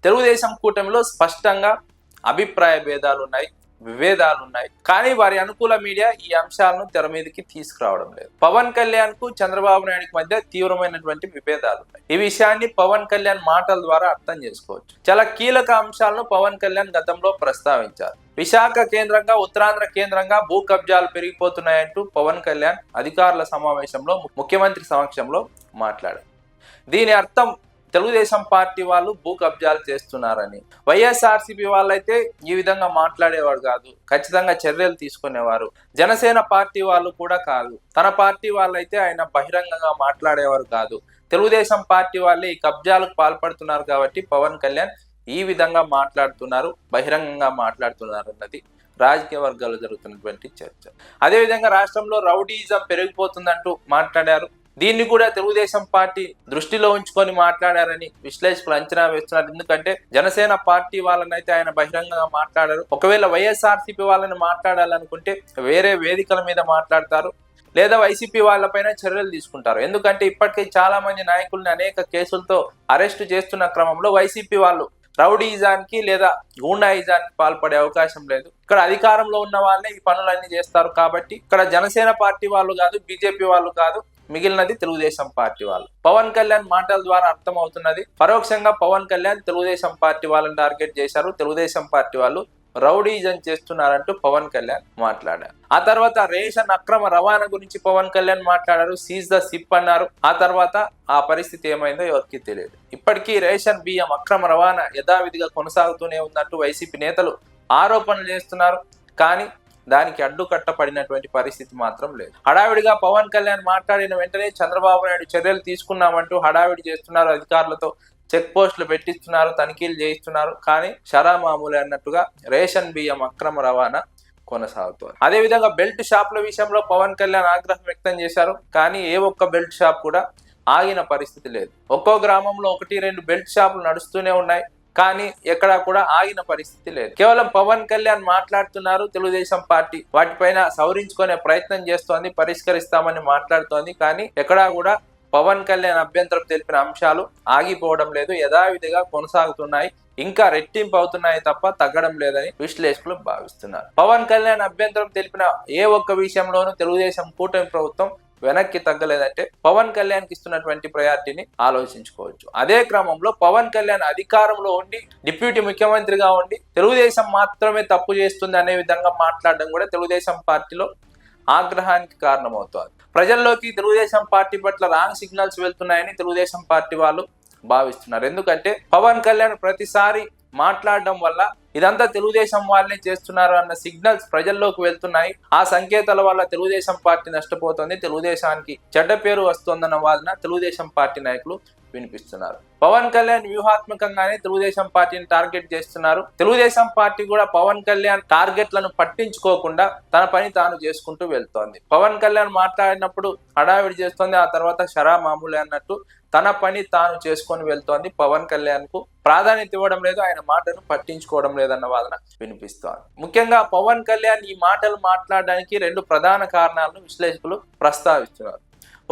తెలుగుదేశం కూటమిలో స్పష్టంగా అభిప్రాయ భేదాలు ఉన్నాయి, విభేదాలు ఉన్నాయి. కానీ వారి అనుకూల మీడియా ఈ అంశాలను తెర మీదకి తీసుకురావడం లేదు. పవన్ కళ్యాణ్ కు చంద్రబాబు నాయుడుకి మధ్య తీవ్రమైనటువంటి విభేదాలు ఉన్నాయి. ఈ విషయాన్ని పవన్ కళ్యాణ్ మాటల ద్వారా అర్థం చేసుకోవచ్చు. చాలా కీలక అంశాలను పవన్ కళ్యాణ్ గతంలో ప్రస్తావించారు. విశాఖ కేంద్రంగా, ఉత్తరాంధ్ర కేంద్రంగా భూ కబ్జాలు పెరిగిపోతున్నాయంటూ పవన్ కళ్యాణ్ అధికారుల సమావేశంలో ముఖ్యమంత్రి సమక్షంలో మాట్లాడారు. దీని అర్థం తెలుగుదేశం పార్టీ వాళ్ళు భూ కబ్జాలు చేస్తున్నారని. వైఎస్ఆర్సీపీ వాళ్ళైతే ఈ విధంగా మాట్లాడేవాడు కాదు, ఖచ్చితంగా చర్యలు తీసుకునేవారు. జనసేన పార్టీ వాళ్ళు కూడా కాదు, తన పార్టీ వాళ్ళైతే ఆయన బహిరంగంగా మాట్లాడేవారు కాదు. తెలుగుదేశం పార్టీ వాళ్ళే ఈ కబ్జాలకు పాల్పడుతున్నారు కాబట్టి పవన్ కళ్యాణ్ ఈ విధంగా మాట్లాడుతున్నారు, బహిరంగంగా మాట్లాడుతున్నారు అన్నది రాజకీయ వర్గాల్లో జరుగుతున్నటువంటి చర్చ. అదేవిధంగా రాష్ట్రంలో రౌడీయిజం పెరిగిపోతుందంటూ మాట్లాడారు. దీన్ని కూడా తెలుగుదేశం పార్టీ దృష్టిలో ఉంచుకొని మాట్లాడారని విశ్లేషకులు అంచనా వేస్తున్నారు. ఎందుకంటే జనసేన పార్టీ వాళ్ళనైతే ఆయన బహిరంగంగా మాట్లాడారు. ఒకవేళ వైఎస్ఆర్సీపీ వాళ్ళని మాట్లాడాలనుకుంటే వేరే వేదికల మీద మాట్లాడతారు, లేదా వైసీపీ వాళ్ళపైన చర్యలు తీసుకుంటారు. ఎందుకంటే ఇప్పటికీ చాలా మంది నాయకుల్ని అనేక కేసులతో అరెస్టు చేస్తున్న క్రమంలో వైసీపీ వాళ్ళు రౌడీయిజానికి లేదా గూండాయిజానికి పాల్పడే అవకాశం లేదు. ఇక్కడ అధికారంలో ఉన్న వాళ్ళే ఈ పనులన్నీ చేస్తారు. కాబట్టి ఇక్కడ జనసేన పార్టీ వాళ్ళు కాదు, బీజేపీ వాళ్ళు కాదు, మిగిలినది తెలుగుదేశం పార్టీ వాళ్ళు. పవన్ కళ్యాణ్ మాటల ద్వారా అర్థమవుతున్నది, పరోక్షంగా పవన్ కళ్యాణ్ తెలుగుదేశం పార్టీ వాళ్ళని టార్గెట్ చేశారు, తెలుగుదేశం పార్టీ వాళ్ళు రౌడీజం చేస్తున్నారంటూ పవన్ కళ్యాణ్ మాట్లాడారు. ఆ తర్వాత రేషన్ అక్రమ రవాణా గురించి పవన్ కళ్యాణ్ మాట్లాడారు, సీజ్ ద సిప్ అన్నారు. ఆ తర్వాత ఆ పరిస్థితి ఏమైందో ఎవరికి తెలియదు. ఇప్పటికీ రేషన్ బియ్యం అక్రమ రవాణా యథావిధిగా కొనసాగుతూనే ఉందంటూ వైసీపీ నేతలు ఆరోపణలు చేస్తున్నారు. కానీ దానికి అడ్డుకట్టపడినటువంటి పరిస్థితి మాత్రం లేదు. హడావిడిగా పవన్ కళ్యాణ్ మాట్లాడిన వెంటనే చంద్రబాబు నాయుడు చర్యలు తీసుకున్నామంటూ హడావిడి చేస్తున్నారు, అధికారులతో చెక్ పోస్టులు పెట్టిస్తున్నారు, తనిఖీలు చేయిస్తున్నారు. కానీ షరామామూలే అన్నట్టుగా రేషన్ బియ్యం అక్రమ రవాణా కొనసాగుతోంది. అదేవిధంగా బెల్ట్ షాపుల విషయంలో పవన్ కళ్యాణ్ ఆగ్రహం వ్యక్తం చేశారు. కానీ ఏ ఒక్క బెల్ట్ షాప్ కూడా ఆగిన పరిస్థితి లేదు. ఒక్కో గ్రామంలో 1-2 బెల్ట్ షాపులు నడుస్తూనే ఉన్నాయి, కానీ ఎక్కడా కూడా ఆగిన పరిస్థితి లేదు. కేవలం పవన్ కళ్యాణ్ మాట్లాడుతున్నారు, తెలుగుదేశం పార్టీ వాటిపైన సవరించుకునే ప్రయత్నం చేస్తోంది, పరిష్కరిస్తామని మాట్లాడుతోంది. కానీ ఎక్కడా కూడా పవన్ కళ్యాణ్ అభ్యంతరం తెలిపిన అంశాలు ఆగిపోవడం లేదు, యథావిధిగా కొనసాగుతున్నాయి, ఇంకా రెట్టింపు అవుతున్నాయి తప్ప తగ్గడం లేదని విశ్లేషకులు భావిస్తున్నారు. పవన్ కళ్యాణ్ అభ్యంతరం తెలిపిన ఏ ఒక్క విషయంలోనూ తెలుగుదేశం కూటమి ప్రభుత్వం వెనక్కి తగ్గలేదంటే పవన్ కళ్యాణ్ కి ఇస్తున్నటువంటి ప్రయారిటీని ఆలోచించుకోవచ్చు. అదే క్రమంలో పవన్ కళ్యాణ్ అధికారంలో ఉండి డిప్యూటీ ముఖ్యమంత్రిగా ఉండి తెలుగుదేశం మాత్రమే తప్పు చేస్తుంది అనే విధంగా మాట్లాడడం కూడా తెలుగుదేశం పార్టీలో ఆగ్రహానికి కారణమవుతోంది. ప్రజల్లోకి తెలుగుదేశం పార్టీ పట్ల రాంగ్ సిగ్నల్స్ వెళ్తున్నాయని తెలుగుదేశం పార్టీ వాళ్ళు భావిస్తున్నారు. ఎందుకంటే పవన్ కళ్యాణ్ ప్రతిసారి మాట్లాడడం వల్ల ఇదంతా తెలుగుదేశం వాళ్ళే చేస్తున్నారు అన్న సిగ్నల్స్ ప్రజల్లోకి వెళ్తున్నాయి. ఆ సంకేతాల వల్ల తెలుగుదేశం పార్టీ నష్టపోతుంది, తెలుగుదేశానికి చెడ్డ పేరు వస్తుందన్న వాదన తెలుగుదేశం పార్టీ నాయకులు వినిపిస్తున్నారు. పవన్ కళ్యాణ్ వ్యూహాత్మకంగానే తెలుగుదేశం పార్టీని టార్గెట్ చేస్తున్నారు. తెలుగుదేశం పార్టీ కూడా పవన్ కళ్యాణ్ టార్గెట్లను పట్టించుకోకుండా తన పని తాను చేసుకుంటూ వెళ్తోంది. పవన్ కళ్యాణ్ మాట్లాడినప్పుడు హడావిడి చేస్తోంది, ఆ తర్వాత షరా మామూలే అన్నట్టు తన పని తాను చేసుకొని వెళ్తోంది. పవన్ కళ్యాణ్ కు ప్రాధాన్యత ఇవ్వడం లేదు, ఆయన మాటను పట్టించుకోవడం లేదన్న వాదన వినిపిస్తోంది. ముఖ్యంగా పవన్ కళ్యాణ్ ఈ మాటలు మాట్లాడడానికి 2 ప్రధాన కారణాలను విశ్లేషకులు ప్రస్తావిస్తున్నారు.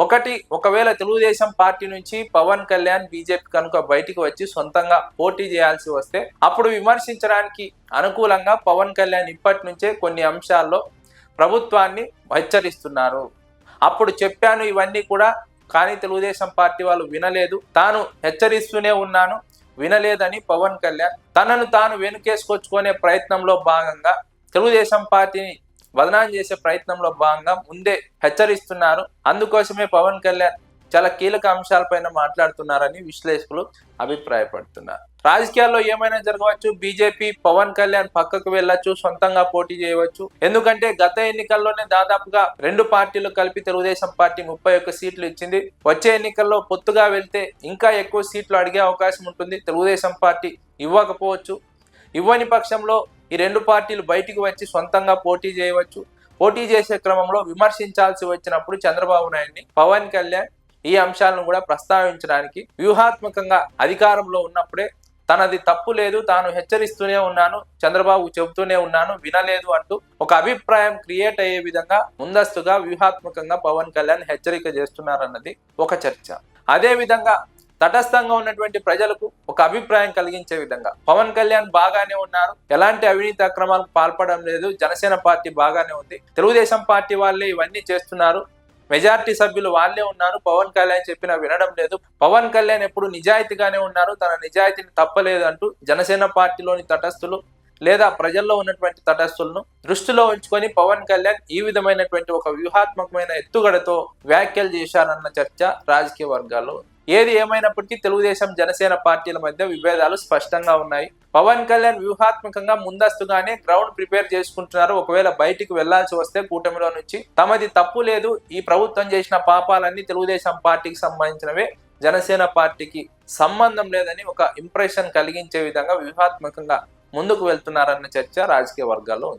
ఒకటి, ఒకవేళ తెలుగుదేశం పార్టీ నుంచి పవన్ కళ్యాణ్ బీజేపీ కనుక బయటికి వచ్చి సొంతంగా పోటీ చేయాల్సి వస్తే అప్పుడు విమర్శించడానికి అనుకూలంగా పవన్ కళ్యాణ్ ఇప్పటి నుంచే కొన్ని అంశాల్లో ప్రభుత్వాన్ని హెచ్చరిస్తున్నారు. అప్పుడు చెప్పాను ఇవన్నీ కూడా, కానీ తెలుగుదేశం పార్టీ వాళ్ళు వినలేదు, తాను హెచ్చరిస్తూనే ఉన్నాను, వినలేదని పవన్ కళ్యాణ్ తనను తాను వెనుకేసుకొచ్చుకునే ప్రయత్నంలో భాగంగా, తెలుగుదేశం పార్టీని బదనాం చేసే ప్రయత్నంలో భాగంగా ముందే హెచ్చరిస్తున్నారు. అందుకోసమే పవన్ కళ్యాణ్ చాలా కీలక అంశాలపైన మాట్లాడుతున్నారని విశ్లేషకులు అభిప్రాయపడుతున్నారు. రాజకీయాల్లో ఏమైనా జరగవచ్చు. బీజేపీ పవన్ కళ్యాణ్ పక్కకు వెళ్ళొచ్చు, సొంతంగా పోటీ చేయవచ్చు. ఎందుకంటే గత ఎన్నికల్లోనే దాదాపుగా 2 పార్టీలు కలిపి తెలుగుదేశం పార్టీ 31 సీట్లు ఇచ్చింది. వచ్చే ఎన్నికల్లో పొత్తుగా వెళ్తే ఇంకా ఎక్కువ సీట్లు అడిగే అవకాశం ఉంటుంది. తెలుగుదేశం పార్టీ ఇవ్వకపోవచ్చు. ఇవ్వని పక్షంలో ఈ 2 పార్టీలు బయటికి వచ్చి సొంతంగా పోటీ చేయవచ్చు. పోటీ చేసే క్రమంలో విమర్శించాల్సి వచ్చినప్పుడు చంద్రబాబు నాయుడిని పవన్ కళ్యాణ్ ఈ అంశాలను కూడా ప్రస్తావించడానికి వ్యూహాత్మకంగా అధికారంలో ఉన్నప్పుడే తనది తప్పు లేదు, తాను హెచ్చరిస్తూనే ఉన్నాను, చంద్రబాబు చెబుతూనే ఉన్నాను, వినలేదు అంటూ ఒక అభిప్రాయం క్రియేట్ అయ్యే విధంగా ముందస్తుగా వ్యూహాత్మకంగా పవన్ కళ్యాణ్ హెచ్చరిక చేస్తున్నారన్నది ఒక చర్చ. అదే విధంగా తటస్థంగా ఉన్నటువంటి ప్రజలకు ఒక అభిప్రాయం కలిగించే విధంగా పవన్ కళ్యాణ్ బాగానే ఉన్నారు, ఎలాంటి అవినీతి అక్రమాలకు పాల్పడడం లేదు, జనసేన పార్టీ బాగానే ఉంది, తెలుగుదేశం పార్టీ వాళ్ళే ఇవన్నీ చేస్తున్నారు, మెజారిటీ సభ్యులు వాళ్ళే ఉన్నారు, పవన్ కళ్యాణ్ చెప్పినా వినడం లేదు, పవన్ కళ్యాణ్ ఎప్పుడు నిజాయితీగానే ఉన్నారు, తన నిజాయితీని తప్పలేదు అంటూ జనసేన పార్టీలోని తటస్థులు లేదా ప్రజల్లో ఉన్నటువంటి తటస్థులను దృష్టిలో ఉంచుకొని పవన్ కళ్యాణ్ ఈ విధమైనటువంటి ఒక వ్యూహాత్మకమైన ఎత్తుగడతో వ్యాఖ్యలు చేశారన్న చర్చ రాజకీయ వర్గాల్లో. ఏది ఏమైనప్పటికీ తెలుగుదేశం జనసేన పార్టీల మధ్య విభేదాలు స్పష్టంగా ఉన్నాయి. పవన్ కళ్యాణ్ వ్యూహాత్మకంగా ముందస్తుగానే గ్రౌండ్ ప్రిపేర్ చేసుకుంటున్నారు. ఒకవేళ బయటికి వెళ్లాల్సి వస్తే కూటమిలో నుంచి తమది తప్పు లేదు, ఈ ప్రభుత్వం చేసిన పాపాలన్నీ తెలుగుదేశం పార్టీకి సంబంధించినవే, జనసేన పార్టీకి సంబంధం లేదని ఒక ఇంప్రెషన్ కలిగించే విధంగా వ్యూహాత్మకంగా ముందుకు వెళ్తున్నారన్న చర్చ రాజకీయ వర్గాల్లో ఉంది.